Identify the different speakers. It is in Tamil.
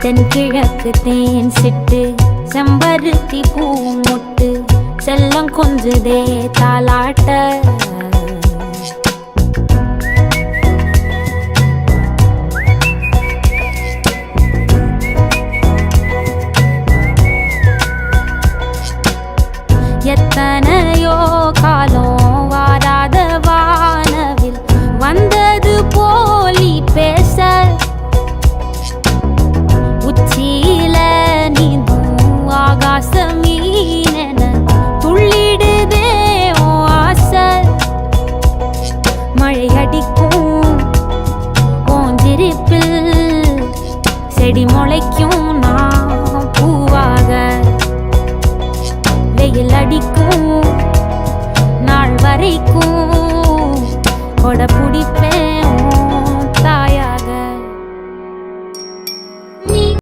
Speaker 1: தென்கிழக்கு தேன் சிட்டு செம்பருத்தி பூ முட்டு செல்லம் கொஞ்சுதே தாலாட்ட எத்தனையோ காலம் வாராத வானவில் வந்தது போலி பேச உச்சியில நீந்தும் ஆகாச மீனென துள்ளிடுதே உன் ஆசை மழை அடிக்கும் ஓஞ்சிருப்பில் செடி முளைக்கும் நான் பூவாக வெயில் அடிக்கும் நாள் வரைக்கும்